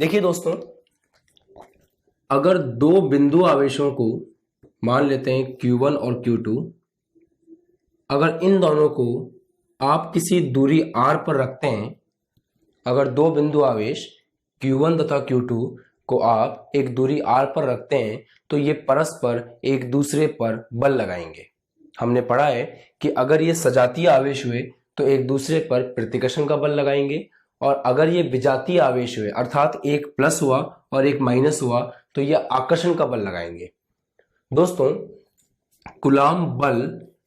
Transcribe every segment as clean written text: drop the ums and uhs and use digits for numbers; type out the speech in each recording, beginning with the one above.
देखिए दोस्तों, अगर दो बिंदु आवेशों को मान लेते हैं Q1 और Q2, अगर इन दोनों को आप किसी दूरी r पर रखते हैं, अगर दो बिंदु आवेश Q1 तथा Q2 को आप एक दूरी r पर रखते हैं तो ये परस्पर एक दूसरे पर बल लगाएंगे। हमने पढ़ा है कि अगर ये सजातीय आवेश हुए तो एक दूसरे पर प्रतिकर्षण का बल लगाएंगे, और अगर ये विजातीय आवेश हुए अर्थात एक प्लस हुआ और एक माइनस हुआ तो ये आकर्षण का बल लगाएंगे। दोस्तों, कूलाम बल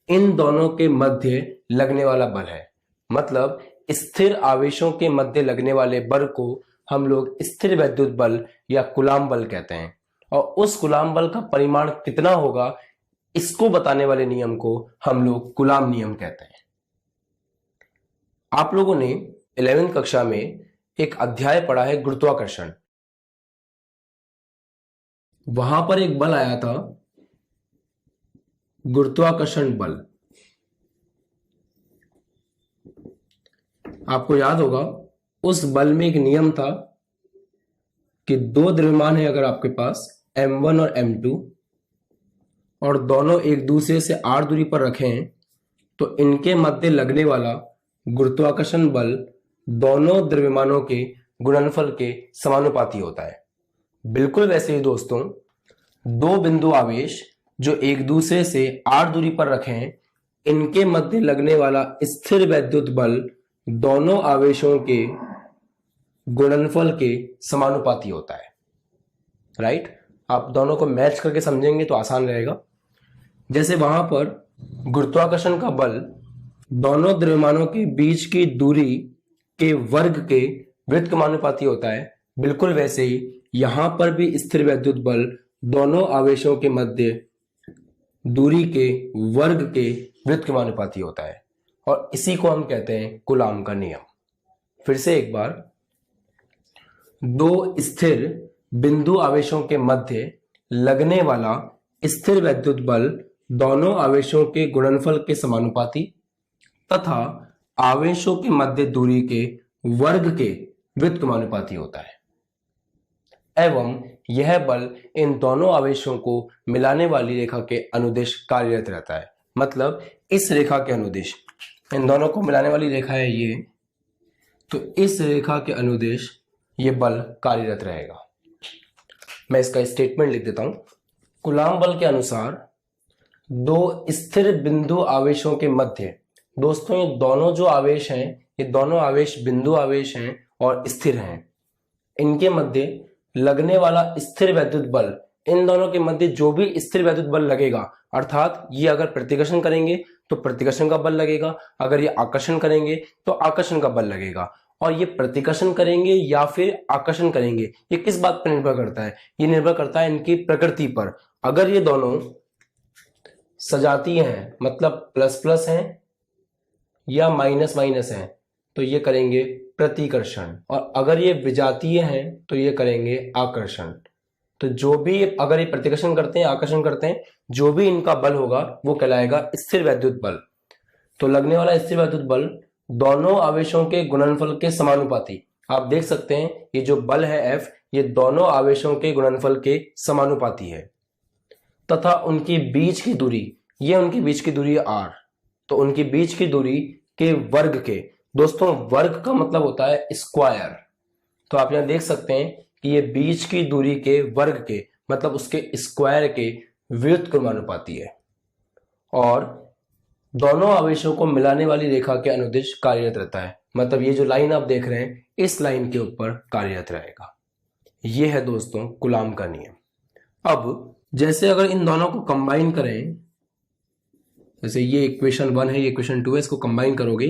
इन दोनों के मध्य लगने वाला बल है। मतलब स्थिर आवेशों के मध्य लगने वाले बल को हम लोग स्थिर वैद्युत बल या कूलाम बल कहते हैं, और उस कूलाम बल का परिमाण कितना होगा इसको बताने वाले नियम को हम लोग कूलाम नियम कहते हैं। आप लोगों ने 11वीं कक्षा में एक अध्याय पढ़ा है गुरुत्वाकर्षण। वहां पर एक बल आया था गुरुत्वाकर्षण बल। आपको याद होगा उस बल में एक नियम था कि दो द्रव्यमान है अगर आपके पास m1 और m2 और दोनों एक दूसरे से r दूरी पर रखे हैं तो इनके मध्य लगने वाला गुरुत्वाकर्षण बल दोनों द्रव्यमानों के गुणनफल के समानुपाती होता है। बिल्कुल वैसे ही दोस्तों, दो बिंदु आवेश जो एक दूसरे से r दूरी पर रखे हैं, इनके मध्य लगने वाला स्थिर वैद्युत बल दोनों आवेशों के गुणनफल के समानुपाती होता है। राइट? आप दोनों को मैच करके समझेंगे तो आसान रहेगा। जैसे वहां पर गुरुत्वाकर्षण का बल दोनों द्रव्यमानों के बीच की दूरी के वर्ग के व्युत्क्रमानुपाती होता है, बिल्कुल वैसे ही यहां पर भी स्थिर वैद्युत बल दोनों आवेशों के मध्य दूरी के वर्ग के व्युत्क्रमानुपाती होता है, और इसी को हम कहते हैं कूलाम का नियम। फिर से एक बार, दो स्थिर बिंदु आवेशों के मध्य लगने वाला स्थिर वैद्युत बल दोनों आवेशों के गुणनफल के समानुपाती तथा आवेशों के मध्य दूरी के वर्ग के व्युत्क्रमानुपाती होता है, एवं यह बल इन दोनों आवेशों को मिलाने वाली रेखा के अनुदिश कार्यरत रहता है। मतलब इस रेखा के अनुदिश, इन दोनों को मिलाने वाली रेखा है ये, तो इस रेखा के अनुदिश ये बल कार्यरत रहेगा। मैं इसका स्टेटमेंट लिख देता हूं। कूलाम बल के अनुसार दो स्थिर बिंदु आवेशों के मध्य, दोस्तों ये दोनों जो आवेश हैं ये दोनों आवेश बिंदु आवेश हैं और स्थिर हैं, इनके मध्य लगने वाला स्थिर वैद्युत बल, इन दोनों के मध्य जो भी स्थिर वैद्युत बल लगेगा, अर्थात ये अगर प्रतिकर्षण करेंगे तो प्रतिकर्षण का बल लगेगा, अगर ये आकर्षण करेंगे तो आकर्षण का बल लगेगा। और ये प्रतिकर्षण करेंगे या फिर आकर्षण करेंगे ये किस बात पर निर्भर करता है? ये निर्भर करता है इनकी प्रकृति पर। अगर ये दोनों सजातीय हैं, मतलब प्लस प्लस हैं या माइनस माइनस हैं, तो ये करेंगे प्रतिकर्षण, और अगर ये विजातीय हैं तो ये करेंगे आकर्षण। तो जो भी अगर ये प्रतिकर्षण करते हैं, आकर्षण करते हैं, जो भी इनका बल होगा वो कहलाएगा स्थिर वैद्युत बल। तो लगने वाला स्थिर वैद्युत बल दोनों आवेशों के गुणनफल के समानुपाती। आप देख सकते हैं ये जो बल है F, ये दोनों आवेशों के गुणनफल के समानुपाती है, तथा उनकी बीच की दूरी, ये उनकी बीच की दूरी r, तो उनकी बीच की दूरी के वर्ग के, दोस्तों वर्ग का मतलब होता है स्क्वायर, तो आप यहां देख सकते हैं कि ये बीच की दूरी के वर्ग के मतलब उसके स्क्वायर के व्युत्क्रमानुपाती है, और दोनों आवेशों को मिलाने वाली रेखा के अनुदिश कार्यरत रहता है। मतलब ये जो लाइन आप देख रहे हैं इस लाइन के ऊपर कार्यरत रहेगा। ये है दोस्तों कूलाम का नियम। अब जैसे अगर इन दोनों को कंबाइन करें, जैसे ये इक्वेशन 1 है, ये इक्वेशन 2 है, इसको कंबाइन करोगे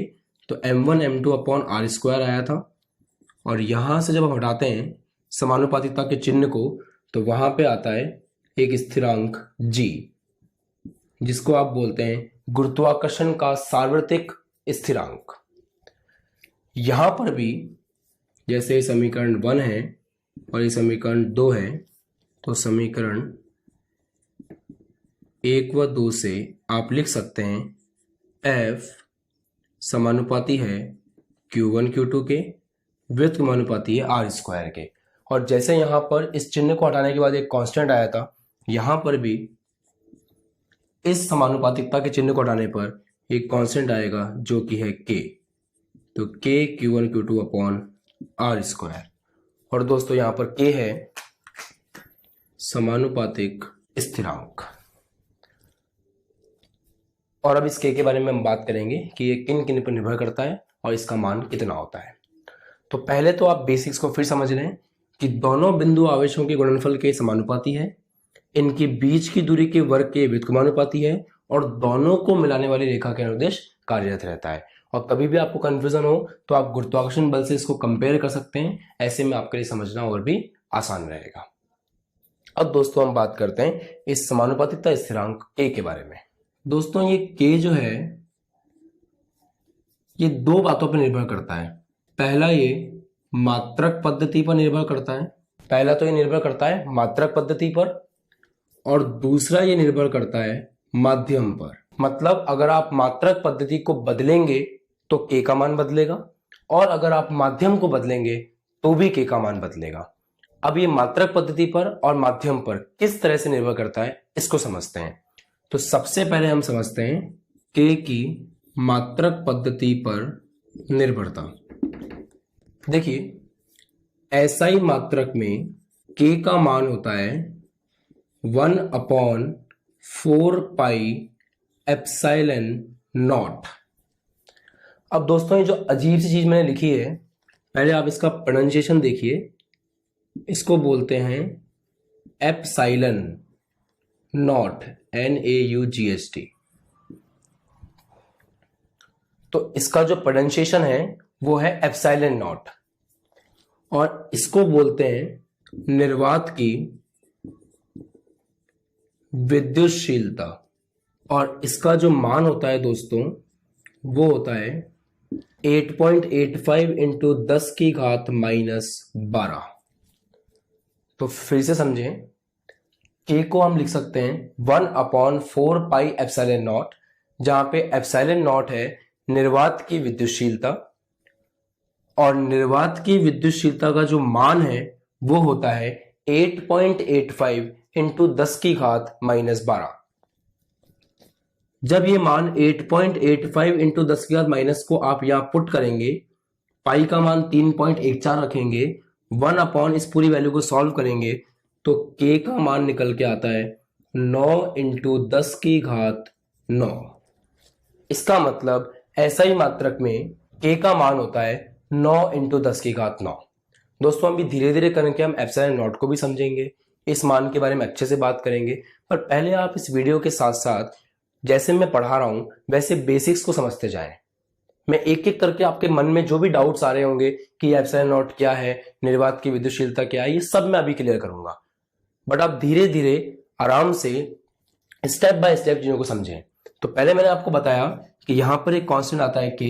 तो m1 m2 upon r square आया था, और यहां से जब हम हटाते हैं समानुपातिकता के चिन्ह को तो वहां पे आता है एक स्थिरांक g, जिसको आप बोलते हैं गुरुत्वाकर्षण का सार्वत्रिक स्थिरांक। यहां पर भी जैसे समीकरण 1 है और ये समीकरण 2 है, तो समीकरण 1 व 2 से आप लिख सकते हैं F समानुपाती है Q1 Q2 के, व्युत्क्रमानुपाती है R स्क्वायर के। और जैसे यहां पर इस चिन्ह को हटाने के बाद एक कांस्टेंट आया था, यहां पर भी इस समानुपातिकता के चिन्ह को हटाने पर एक कांस्टेंट आएगा जो कि है k। तो k q1 q2 upon R square. और दोस्तों यहां पर k है समानुपातिक स्थिरांक। और अब इस k के बारे में हम बात करेंगे कि ये किन किन पर निर्भर करता है और इसका मान कितना होता है। तो पहले तो आप बेसिक्स को फिर समझ लें कि दोनों बिंदु आवेशों के गुणनफल के समानुपाती है, इनके बीच की दूरी के वर्ग के व्युत्क्रमानुपाती है और दोनों को मिलाने वाली रेखा के अनुदेश कार्यरत रहता है। और कभी भी आपको कंफ्यूजन हो तो आप गुरुत्वाकर्षण बल से इसको कंपेयर कर सकते हैं, ऐसे में आपके लिए समझना और भी आसान रहेगा। अब दोस्तों हम बात करते हैं इस समानुपातिकता स्थिरांक k के बारे में। दोस्तों ये k जो है ये दो बातों पर निर्भर करता है। पहला ये मात्रक पद्धति पर निर्भर करता है, पहला तो ये निर्भर करता है मात्रक पद्धति पर, और दूसरा ये निर्भर करता है माध्यम पर। मतलब अगर आप मात्रक पद्धति को बदलेंगे तो k का मान बदलेगा, और अगर आप माध्यम को बदलेंगे तो भी k का मान बदलेगा। अब ये मात्रक पद्धति पर और माध्यम पर किस तरह से निर्भर करता है इसको समझते हैं। तो सबसे पहले हम समझते हैं k की मात्रक पद्धति पर निर्भरता। देखिए SI मात्रक में k का मान होता है 1/4 पाई एप्सिलॉन नॉट। अब दोस्तों ये जो अजीब सी चीज मैंने लिखी है, पहले आप इसका प्रोनाउंसिएशन देखिए। इसको बोलते हैं एप्सिलॉन नॉट, NAUGST। तो इसका जो प्रोनाउंसिएशन है वो है एप्सिलॉन नॉट, और इसको बोलते हैं निर्वात की विद्युतशीलता। और इसका जो मान होता है दोस्तों वो होता है 8.85 इंटू 10 की घात -12। तो फिर से समझें, k को हम लिख सकते हैं 1/4 पाई एप्सिलॉन नॉट, जहां पे एप्सिलॉन नॉट है निर्वात की विद्युतशीलता, और निर्वात की विद्युतशीलता का जो मान है वो होता है 8.85 इंटू 10 की घात -12। जब ये मान 8.85 इंटू 10 की घात माइनस को आप यहां पुट करेंगे, पाई का मान 3.14 रखेंगे, 1 इस पूरी वैल्यू को सॉल्व करेंगे, तो k का मान निकल के आता है 9 इंटू 10 की घात 9। इसका मतलब SI मात्रक में k का मान होता है 9 इंटू 10 की घात 9। दोस्तों अभी धीरे धीरे करके हम एप्सिलॉन नॉट को भी समझेंगे, इस मान के बारे में अच्छे से बात करेंगे। पर पहले आप इस वीडियो के साथ साथ जैसे मैं पढ़ा रहा हूं वैसे बेसिक्स को समझते जाएं। मैं एक एक करके आपके मन में जो भी डाउट्स आ रहे होंगे कि एप्सिलॉन नॉट क्या है, निर्वात की विद्युतशीलता क्या है, ये सब मैं अभी क्लियर करूंगा। बट आप धीरे धीरे आराम से स्टेप बाय स्टेप चीजों को समझें। तो पहले मैंने आपको बताया कि यहां पर एक कांस्टेंट आता है k।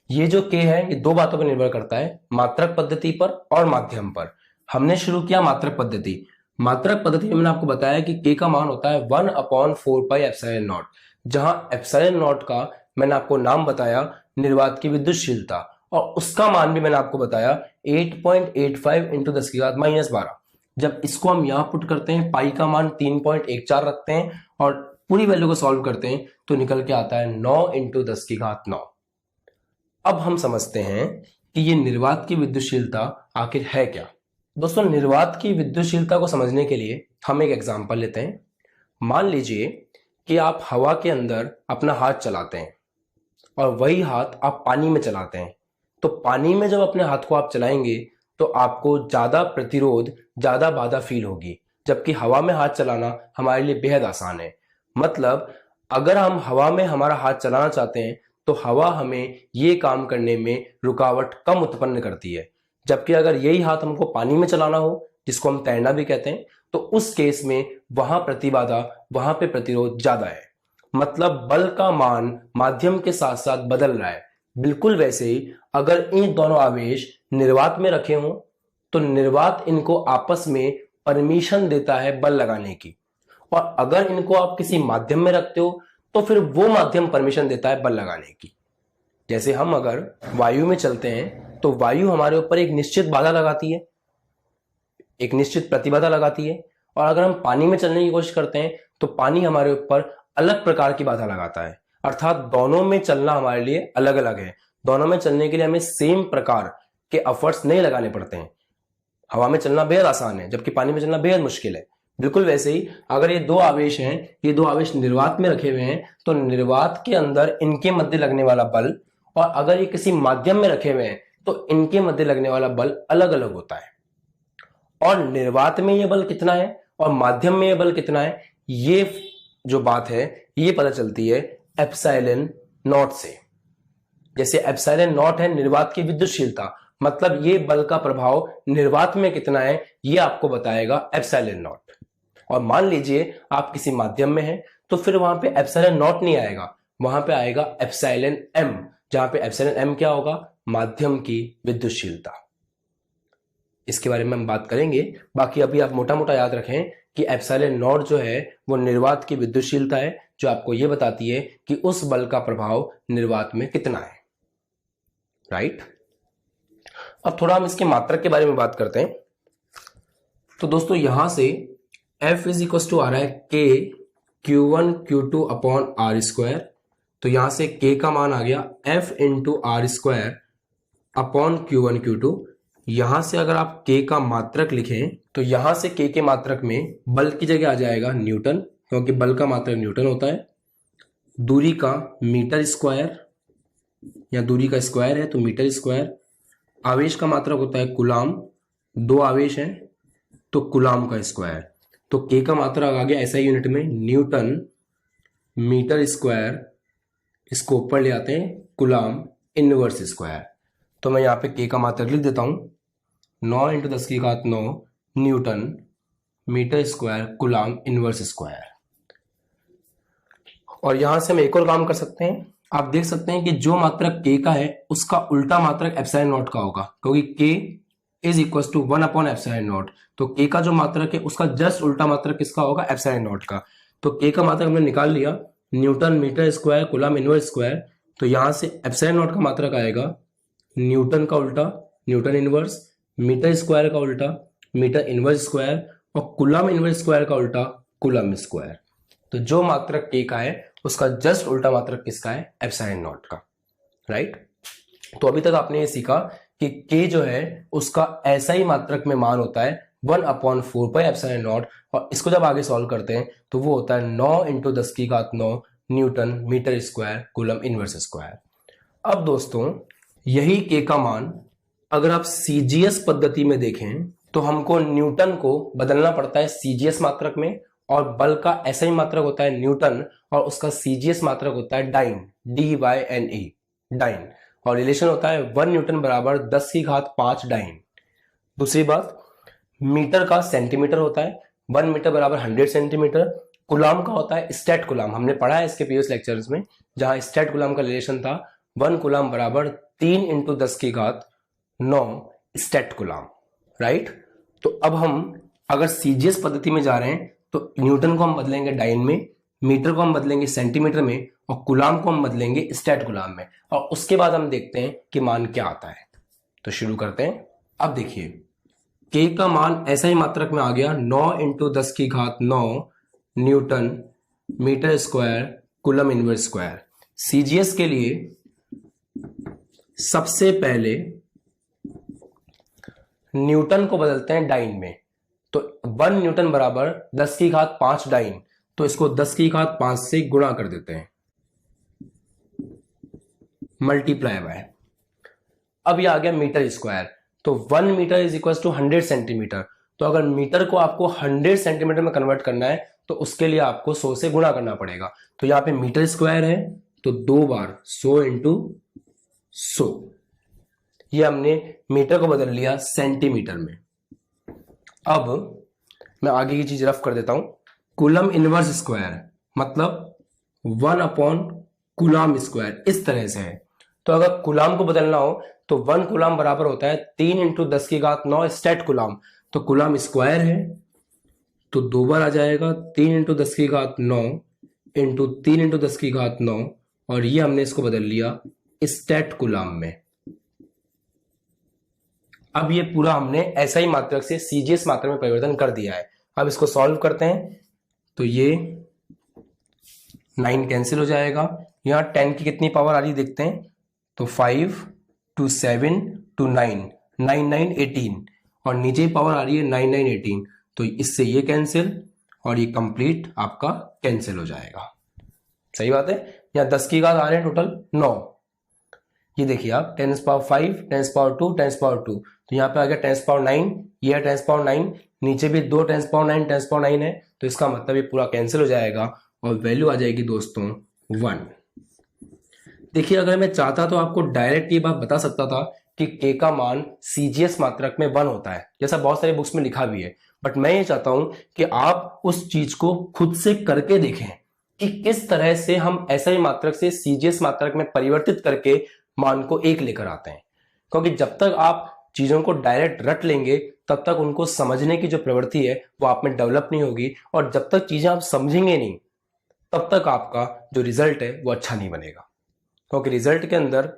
ये जो k है ये दो बातों पर निर्भर करता है, मात्रक पद्धति पर और माध्यम पर। हमने शुरू किया मात्रक पद्धति। मात्रक पद्धति में मैंने आपको बताया कि k का मान होता है 1/4 पाई एप्सिलॉन नॉट, जहां एप्सिलॉन नॉट का मैंने आपको नाम बताया निर्वात की विद्युतशीलता, और उसका मान भी मैंने आपको बताया 8.85 इंटू 10 की घात -12। जब इसको हम यहां पुट करते हैं, पाई का मान 3.14 रखते हैं और पूरी वैल्यू को सॉल्व करते हैं, तो निकल के आता है 9 इंटू 10 की घात 9। अब हम समझते हैं कि ये निर्वात की विद्युतशीलता आखिर है क्या। दोस्तों निर्वात की विद्युतशीलता को समझने के लिए हम एक एग्जांपल लेते हैं। मान लीजिए कि आप हवा के अंदर अपना हाथ चलाते हैं और वही हाथ आप पानी में चलाते हैं। तो पानी में जब अपने हाथ को आप चलाएंगे तो आपको ज्यादा प्रतिरोध, ज्यादा बाधा फील होगी, जबकि हवा में हाथ चलाना हमारे लिए बेहद आसान है। मतलब अगर हम हवा में हमारा हाथ चलाना चाहते हैं तो हवा हमें ये काम करने में रुकावट कम उत्पन्न करती है, जबकि अगर यही हाथ हमको पानी में चलाना हो, जिसको हम तैरना भी कहते हैं, तो उस केस में वहां प्रतिबाधा, वहां पे प्रतिरोध ज्यादा है। मतलब बल का मान माध्यम के साथ साथ बदल रहा है। बिल्कुल वैसे ही अगर इन दोनों आवेश निर्वात में रखे हों तो निर्वात इनको आपस में परमिशन देता है बल लगाने की, और अगर इनको आप किसी माध्यम में रखते हो तो फिर वो माध्यम परमिशन देता है बल लगाने की। जैसे हम अगर वायु में चलते हैं तो वायु हमारे ऊपर एक निश्चित बाधा लगाती है, एक निश्चित प्रतिबाधा लगाती है, और अगर हम पानी में चलने की कोशिश करते हैं तो पानी हमारे ऊपर अलग प्रकार की बाधा लगाता है। अर्थात दोनों में चलना हमारे लिए अलग अलग है। दोनों में चलने के लिए हमें सेम प्रकार के एफर्ट्स नहीं लगाने पड़ते हैं। हवा में चलना बेहद आसान है, जबकि पानी में चलना बेहद मुश्किल है। बिल्कुल वैसे ही अगर ये दो आवेश हैं, ये दो आवेश निर्वात में रखे हुए हैं, तो निर्वात के अंदर इनके मध्य लगने वाला बल, और अगर ये किसी माध्यम में रखे हुए हैं तो इनके मध्य लगने वाला बल अलग अलग होता है। और निर्वात में ये बल कितना है और माध्यम में ये बल कितना है, ये जो बात है ये पता चलती है एप्सिलॉन नॉट से। जैसे एप्सिलॉन नॉट है निर्वात की विद्युतशीलता, मतलब ये बल का प्रभाव निर्वात में कितना है ये आपको बताएगा एप्सिलॉन नॉट। और मान लीजिए आप किसी माध्यम में हैं तो फिर वहां पे एप्सिलॉन नॉट नहीं आएगा, वहां पे आएगा एप्सिलॉन एम, जहां पे एप्सिलॉन एम क्या होगा, माध्यम की विद्युतशीलता। इसके बारे में हम बात करेंगे। बाकी अभी आप मोटा मोटा याद रखें कि एप्सिलॉन नॉट जो है वो निर्वात की विद्युतशीलता है, जो आपको ये बताती है कि उस बल का प्रभाव निर्वात में कितना है। राइट। अब थोड़ा हम इसके मात्रक के बारे में बात करते हैं। तो दोस्तों यहां से F इज इक्वल टू आ रहा है K Q1 Q2 upon R square. तो यहां से K का मान आ गया F into R square upon Q1 Q2। यहां से अगर आप K का मात्रक लिखें तो यहां से K के मात्रक में बल की जगह आ जाएगा न्यूटन, क्योंकि बल का मात्रक न्यूटन होता है। दूरी का मीटर स्क्वायर, या दूरी का स्क्वायर है तो मीटर स्क्वायर। आवेश का मात्रक होता है कुलाम, दो आवेश हैं तो कुलाम का स्क्वायर। तो K का मात्रक आ गया ऐसा यूनिट में न्यूटन मीटर स्क्वायर, इसको ऊपर ले आते हैं कुलाम इनवर्स स्क्वायर। तो मैं यहाँ पे K का मात्रक लिख देता हूं 9 × 10⁹ newton metre square coulomb inverse square. और यहां से हम एक और काम कर सकते हैं। आप देख सकते हैं कि जो मात्रक K का है उसका उल्टा मात्रक एप्सिलॉन नॉट का होगा, क्योंकि K is equal to 1 upon epsilon naught. तो K का जो मात्रक है उसका जस्ट उल्टा मात्रक किसका होगा, एप्सिलॉन नॉट का। तो K का मात्रक हमने निकाल लिया newton metre square coulomb inverse square. तो यहां से एप्सिलॉन नॉट का मात्रक आएगा न्यूटन का उल्टा न्यूटन इनवर्स, मीटर स्क्वायर का उल्टा मीटर इनवर्स स्क्वायर, और कुलाम इनवर्स स्क्वायर का उल्टा कुलाम स्क्वायर। तो जो मात्रक K का है उसका जस्ट उल्टा मात्रक किसका है, एप्सिलॉन नॉट का। राइट। तो अभी तक आपने ये सीखा कि K जो है उसका ऐसा ही मात्रक में मान होता है 1/4 एप्सिलॉन नॉट, और इसको जब आगे सॉल्व करते हैं तो वो होता है 9 × 10⁹ newton metre square coulomb inverse square. अब दोस्तों यही K का मान अगर आप CGS पद्धति में देखें तो हमको न्यूटन को बदलना पड़ता है CGS मात्रक में, और बल का ऐसा ही मात्रक होता है न्यूटन और उसका CGS मात्रक होता है डाइन, DYNE डाइन, और रिलेशन होता है 1 न्यूटन बराबर 10⁵ डाइन। दूसरी बात मीटर का सेंटीमीटर होता है, 1 मीटर बराबर 100 सेंटीमीटर। कुलाम का होता है स्टेट कुलाम, हमने पढ़ा है इसके प्रीवियस लेक्चर्स में, जहां स्टेट कुलाम का रिलेशन था 1 कुलाम बराबर 3 × 10⁹ स्टेट कुलाम। राइट। तो अब हम अगर CGS पद्धति में जा रहे हैं तो न्यूटन को हम बदलेंगे डाइन में, मीटर को हम बदलेंगे सेंटीमीटर में, और कुलाम को हम बदलेंगे स्टेट कुलाम में, और उसके बाद हम देखते हैं कि मान क्या आता है। तो शुरू करते हैं। अब देखिए K का मान ऐसा ही मात्रक में आ गया 9 × 10⁹ newton metre square coulomb inverse square. CGS के लिए सबसे पहले न्यूटन को बदलते हैं डाइन में। तो 1 न्यूटन बराबर 10⁵ डाइन, तो इसको 10⁵ से गुणा कर देते हैं, मल्टीप्लाई बाय। अब ये आ गया मीटर स्क्वायर, तो 1 metre is equal to 100 centimetre. तो अगर मीटर को आपको 100 सेंटीमीटर में कन्वर्ट करना है तो उसके लिए आपको 100 से गुणा करना पड़ेगा। तो यहां पे मीटर स्क्वायर है तो 2 बार 100 × 100, ये हमने मीटर को बदल लिया सेंटीमीटर में। अब मैं आगे की चीज रफ कर देता हूं। कुलम इनवर्स स्क्वायर मतलब 1 कुलाम स्क्वायर, इस तरह से है। तो अगर कुलाम को बदलना हो तो 1 कुलाम बराबर होता है 3 × 10⁹ स्टेट कुलाम। तो कुलाम स्क्वायर है तो 2 बार आ जाएगा 3 × 10⁹ × 3 × 10⁹, और ये हमने इसको बदल लिया स्टेट कुलाम में। अब ये पूरा हमने एसआई मात्रक से सीजीएस मात्रक में परिवर्तन कर दिया है। अब इसको सॉल्व करते हैं तो ये 9 कैंसिल हो जाएगा। यहाँ 10 की कितनी पावर आ रही देखते हैं, तो 5 2 7 2 9 9 9 18 और नीचे पावर आ रही है 9 9 18, तो इससे ये कैंसिल और ये कंप्लीट आपका कैंसिल हो जाएगा। सही बात है। यहाँ 10 की घात आ रहे हैं टोटल 9। ये देखिए आप 10 पावर 5 10 पावर 2 10 पावर 2, तो यहाँ पे आ गया 10 पावर 9, ये है 10 पावर 9, नीचे भी 2 10 पावर 9 10 पावर 9 है, तो इसका मतलब ये पूरा कैंसिल हो जाएगा और वैल्यू आ जाएगी दोस्तों 1। देखिए अगर मैं चाहता तो आपको डायरेक्ट ये बात बता सकता था कि k का मान सीजीएस मात्रक में 1 होता है, जैसा बहुत सारे बुक्स में लिखा भी है, बट मैं ये चाहता हूं कि आप उस चीज को खुद से करके देखें कि किस तरह से हम एसआई मात्रक से सीजीएस मात्रक में परिवर्तित करके मान को 1 लेकर आते हैं। क्योंकि जब तक आप चीजों को डायरेक्ट रट लेंगे तब तक उनको समझने की जो प्रवृत्ति है वो आप में डेवलप नहीं होगी, और जब तक चीजें आप समझेंगे नहीं तब तक आपका जो रिजल्ट है वो अच्छा नहीं बनेगा। क्योंकि रिजल्ट के अंदर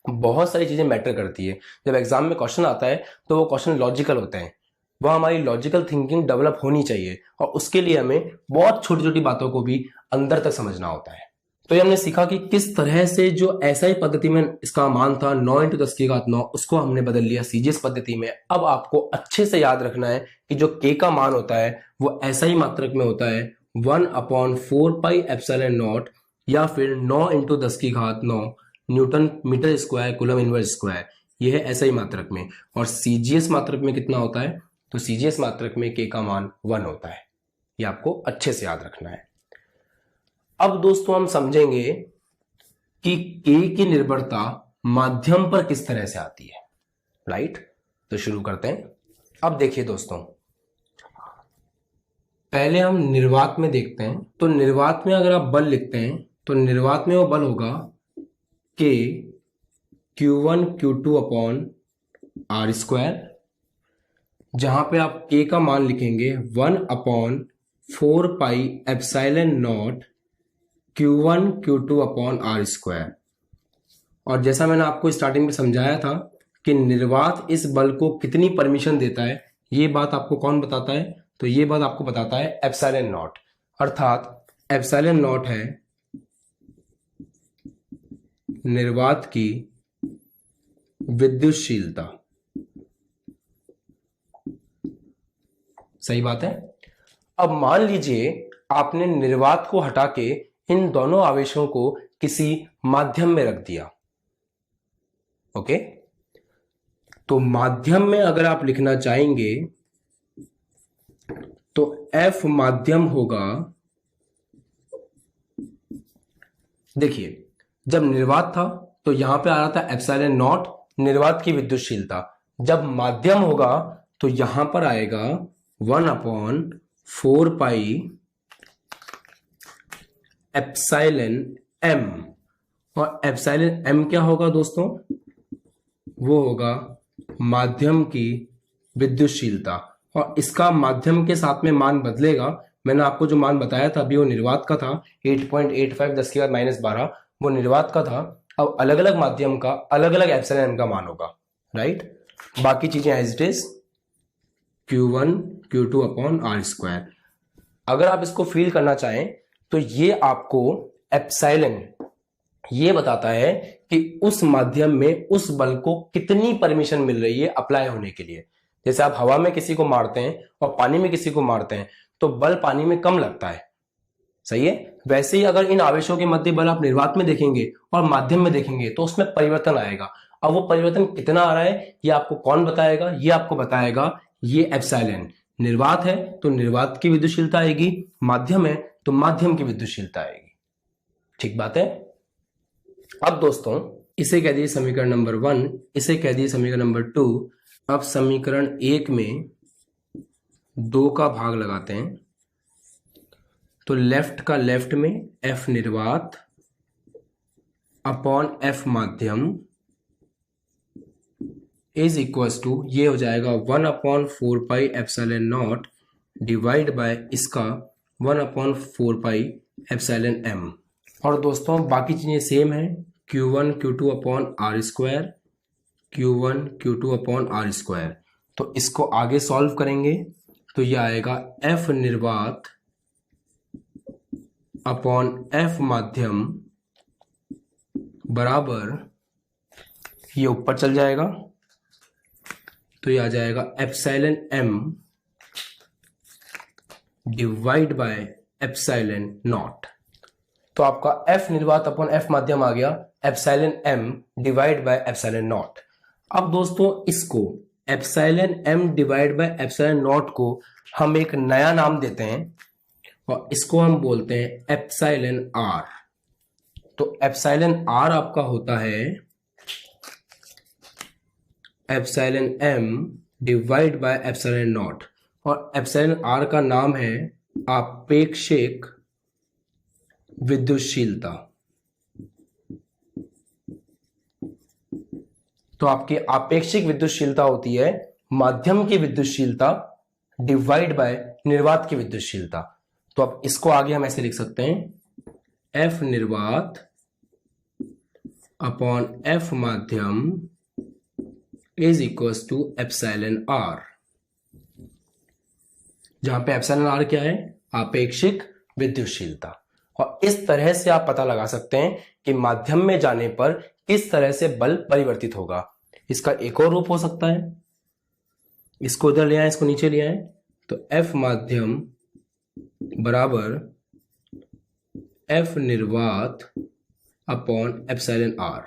बहुत सारी चीजें मैटर करती है। जब एग्जाम में क्वेश्चन आता है तो वो क्वेश्चन लॉजिकल होते हैं, वह हमारी लॉजिकल थिंकिंग डेवलप होनी चाहिए, और उसके लिए हमें बहुत छोटी छोटी बातों को भी अंदर तक समझना होता है। तो ये हमने सीखा कि किस तरह से जो एसआई पद्धति में इसका मान था 9 × 10 की घात 9, उसको हमने बदल लिया सीजीएस पद्धति में। अब आपको अच्छे से याद रखना है कि जो k का मान होता है वो एसआई मात्रक में होता है 1/4πε0 या फिर 9 × 10 की घात 9 newton metre square coulomb inverse square, यह है एसआई मात्रक में। और सीजीएस मात्रक में कितना होता है, तो सीजीएस मात्रक में k का मान 1 होता है। ये आपको अच्छे से याद रखना है। अब दोस्तों हम समझेंगे कि k की निर्भरता माध्यम पर किस तरह से आती है, राइट। तो शुरू करते हैं। अब देखिए दोस्तों, पहले हम निर्वात में देखते हैं। तो निर्वात में अगर आप बल लिखते हैं तो निर्वात में वो बल होगा k Q1 Q2/r², जहां पे आप k का मान लिखेंगे 1/4πε0 Q1 Q2/r²। और जैसा मैंने आपको स्टार्टिंग में समझाया था कि निर्वात इस बल को कितनी परमिशन देता है, ये बात आपको कौन बताता है, तो ये बात आपको बताता है ε0, अर्थात ε0 है निर्वात की विद्युतशीलता। सही बात है। अब मान लीजिए आपने निर्वात को हटा के इन दोनों आवेशों को किसी माध्यम में रख दिया। ओके, तो माध्यम में अगर आप लिखना चाहेंगे तो F माध्यम होगा, देखिए जब निर्वात था तो यहां पे आ रहा था ε0 निर्वात की विद्युतशीलता, जब माध्यम होगा तो यहां पर आएगा 1/4πε0m, और ε0m क्या होगा दोस्तों, वो होगा माध्यम की विद्युतशीलता। और इसका माध्यम के साथ में मान बदलेगा। मैंने आपको जो मान बताया था अभी वो निर्वात का था 8.85 10 की घात -12, वो निर्वात का था। अब अलग अलग माध्यम का अलग अलग ε0m का मान होगा, राइट। बाकी चीजें as it is Q1 Q2/r²। अगर आप इसको फील करना चाहें तो ये आपको एप्सिलॉन ये बताता है कि उस माध्यम में उस बल को कितनी परमिशन मिल रही है अप्लाई होने के लिए। जैसे आप हवा में किसी को मारते हैं और पानी में किसी को मारते हैं तो बल पानी में कम लगता है, सही है। वैसे ही अगर इन आवेशों के मध्य बल आप निर्वात में देखेंगे और माध्यम में देखेंगे तो उसमें परिवर्तन आएगा। अब वो परिवर्तन कितना आ रहा है ये आपको कौन बताएगा, ये आपको बताएगा ये एप्सिलॉन। निर्वात है तो निर्वात की विद्युतशीलता आएगी, माध्यम है तो माध्यम की विद्युतशीलता आएगी। ठीक बात है। अब दोस्तों इसे कह दिए समीकरण नंबर 1, इसे कह दिए समीकरण नंबर 2। अब समीकरण 1 में 2 का भाग लगाते हैं तो लेफ्ट का लेफ्ट में F निर्वात अपॉन F माध्यम इज इक्वल्स टू ये हो जाएगा 1/4πε0 डिवाइड बाय इसका 1/4πε0m। और दोस्तों बाकी चीजें सेम है, Q1 Q2/r², Q1 Q2 upon R square. तो इसको आगे सॉल्व करेंगे तो ये आएगा F निर्वात अपॉन F माध्यम बराबर, ये ऊपर चल जाएगा तो ये आ जाएगा epsilon m divide by epsilon naught. तो आपका F निर्वात अपॉन F माध्यम आ गया epsilon m divide by epsilon not. अब दोस्तों इसको epsilon m divide by epsilon naught को हम एक नया नाम देते हैं और इसको हम बोलते हैं एप्सिलॉन r। तो एप्सिलॉन r आपका होता है epsilon m divide by epsilon not, और एप्सिलॉन r का नाम है आपेक्षिक विद्युतशीलता। तो आपकी आपेक्षिक विद्युतशीलता होती है माध्यम की विद्युतशीलता डिवाइड बाय निर्वात की विद्युतशीलता। तो अब इसको आगे हम ऐसे लिख सकते हैं F निर्वात अपॉन F माध्यम is equals to epsilon r, जहां पे एप्सिलॉन r क्या है, आपेक्षिक विद्युतशीलता। और इस तरह से आप पता लगा सकते हैं कि माध्यम में जाने पर किस तरह से बल परिवर्तित होगा। इसका एक और रूप हो सकता है, इसको इधर ले आए, इसको नीचे ले आए, तो F माध्यम बराबर F निर्वात अपॉन एप्सिलॉन r।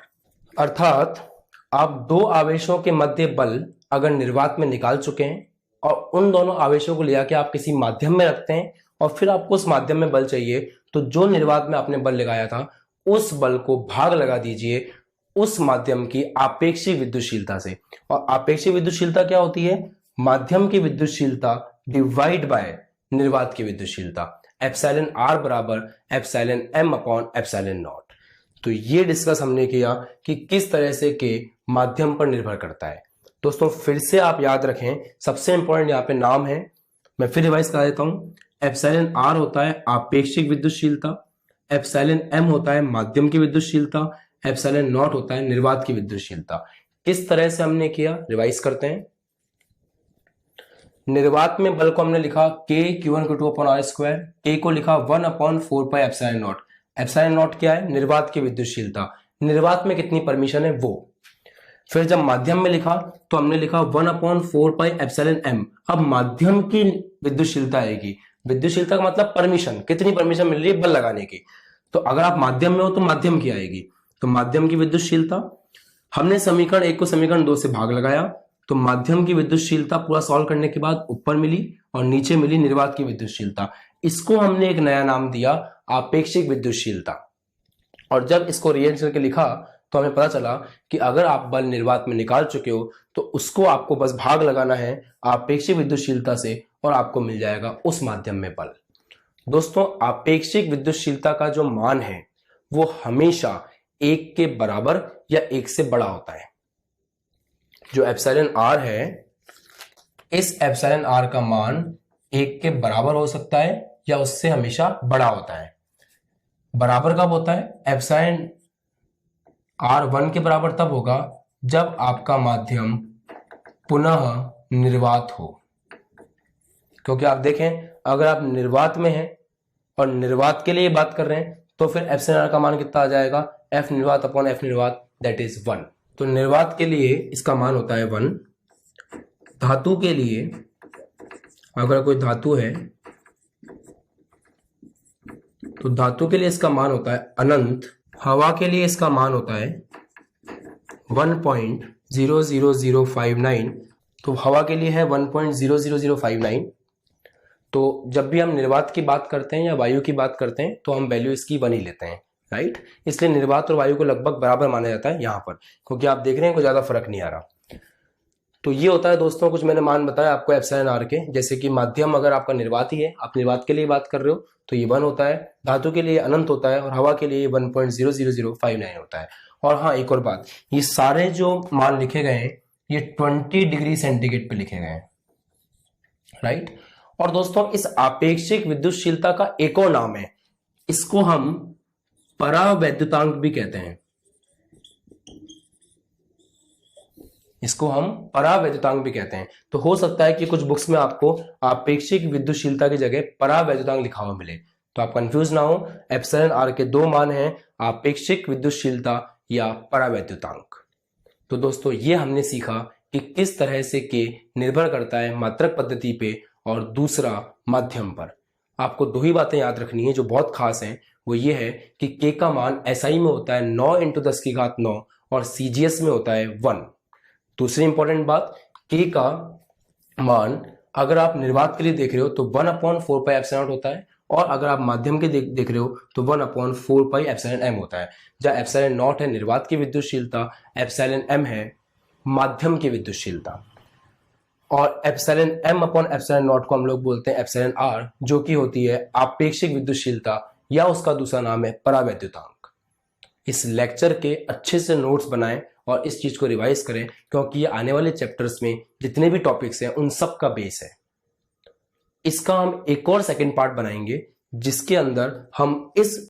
अर्थात आप दो आवेशों के मध्य बल अगर निर्वात में निकाल चुके हैं और उन दोनों आवेशों को ले आके आप किसी माध्यम में रखते हैं और फिर आपको उस माध्यम में बल चाहिए, तो जो निर्वात में आपने बल लगाया था उस बल को भाग लगा दीजिए उस माध्यम की आपेक्षिक विद्युतशीलता से। और आपेक्षिक विद्युतशीलता क्या होती है, माध्यम की विद्युतशीलता डिवाइड बाय निर्वात की विद्युतशीलता। एप्सिलॉन r बराबर epsilon m upon epsilon naught. तो ये डिस्कस हमने किया कि किस तरह से के माध्यम पर निर्भर करता है। दोस्तों फिर से आप याद रखें, सबसे इंपॉर्टेंट यहाँ पे नाम है, मैं फिर रिवाइज करा देता हूं। एप्सिलॉन r होता है आपेक्षिक विद्युतशीलता, एप्सिलॉन m होता है माध्यम की विद्युतशीलता, एप्सिलॉन नॉट होता है निर्वात की विद्युतशीलता। किस तरह से हमने किया, रिवाइज करते हैं। निर्वात में बल को हमने लिखा K Q1 Q2 upon R square, K को लिखा 1 upon 4 pi epsilon naught. Epsilon naught क्या है, निर्वात की विद्युतशीलता, निर्वात में कितनी परमिशन है वो। फिर जब माध्यम में लिखा तो हमने लिखा 1 अपॉन 4 पाई एप्सिलॉन m। अब माध्यम की विद्युतशीलता आएगी, विद्युतशीलता का मतलब परमिशन, कितनी परमिशन मिल रही है बल लगाने की। तो अगर आप माध्यम में हो तो माध्यम की आएगी, तो माध्यम की विद्युतशीलता। हमने समीकरण 1 को समीकरण 2 से भाग लगाया, तो माध्यम की विद्युतशीलता पूरा सॉल्व करने के बाद ऊपर मिली और नीचे मिली निर्वात की विद्युतशीलता। इसको हमने एक नया नाम दिया आपेक्षिक विद्युतशीलता। और जब इसको रिअरेंज करके लिखा तो हमें पता चला कि अगर आप बल निर्वात में निकाल चुके हो तो उसको आपको बस भाग लगाना है आपेक्षिक विद्युतशीलता से और आपको मिल जाएगा उस माध्यम में बल। दोस्तों आपेक्षिक विद्युतशीलता का जो मान है वो हमेशा 1 के बराबर या 1 से बड़ा होता है। जो एप्सिलॉन r है, इस एप्सिलॉन r का मान 1 के बराबर हो सकता है या उससे हमेशा बड़ा होता है। बराबर कब होता है, एप्सिलॉन r 1 के बराबर तब होगा जब आपका माध्यम पुनः निर्वात हो। क्योंकि आप देखें अगर आप निर्वात में हैं और निर्वात के लिए बात कर रहे हैं तो फिर एप्सिलॉन r का मान कितना आ जाएगा, F निर्वात अपॉन F निर्वात दैट इज 1। तो निर्वात के लिए इसका मान होता है 1। धातु के लिए अगर कोई धातु है तो धातु के लिए इसका मान होता है अनंत। हवा के लिए इसका मान होता है 1.00059। तो हवा के लिए है 1.00059। तो जब भी हम निर्वात की बात करते हैं या वायु की बात करते हैं तो हम वैल्यू इसकी 1 ही लेते हैं, राइट। इसलिए निर्वात और वायु को लगभग बराबर माना जाता है यहाँ पर, क्योंकि आप देख रहे हैं कोई ज्यादा फर्क नहीं आ रहा। तो ये होता है दोस्तों, कुछ मैंने मान बताया आपको एप्सिलॉन r के। जैसे कि माध्यम अगर आपका निर्वात ही है, आप निर्वात के लिए बात कर रहे हो तो ये 1 होता है, धातु के लिए अनंत होता है और हवा के लिए 1.00059 होता है। और हाँ एक और बात, ये सारे जो मान लिखे गए हैं ये 20 डिग्री सेंटीग्रेड पे लिखे गए हैं, राइट। और दोस्तों इस आपेक्षिक विद्युतशीलता का एक और नाम है, इसको हम परावैद्युतांक भी कहते हैं। इसको हम परावैद्युतांक भी कहते हैं। तो हो सकता है कि कुछ बुक्स में आपको आपेक्षिक विद्युतशीलता की जगह परावैद्युतांक लिखा हुआ मिले, तो आप कंफ्यूज ना हो। एप्सिलॉन आर के दो मान हैं, आपेक्षिक विद्युतशीलता या परावैद्युतांक। तो दोस्तों ये हमने सीखा कि किस तरह से के निर्भर करता है मात्रक पद्धति पे और दूसरा माध्यम पर। आपको दो ही बातें याद रखनी है जो बहुत खास हैं, वो ये है कि के का मान एसआई में होता है 9 × 10⁹ और सीजीएस में होता है 1। दूसरी इंपॉर्टेंट बात, के का मान अगर आप निर्वात के लिए देख रहे हो तो 1/4πε0 होता है, और अगर आप माध्यम के देख रहे हो तो 1/4πε होता है, जहां एप्सिलॉन नॉट है निर्वात की विद्युतशीलता, एप्सिलॉन एम है माध्यम की विद्युतशीलता। और epsilon M upon epsilon naught को हम लोग बोलते हैं एप्सिलॉन आर, जो कि होती है आपेक्षिक विद्युतशीलता या उसका दूसरा नाम है परावैद्युतांक। इस लेक्चर के अच्छे से नोट्स बनाएं और इस चीज को रिवाइज करें, क्योंकि ये आने वाले चैप्टर्स में जितने भी टॉपिक्स हैं उन सब का बेस है। इसका हम एक और सेकंड पार्ट बनाएंगे जिसके अंदर हम इस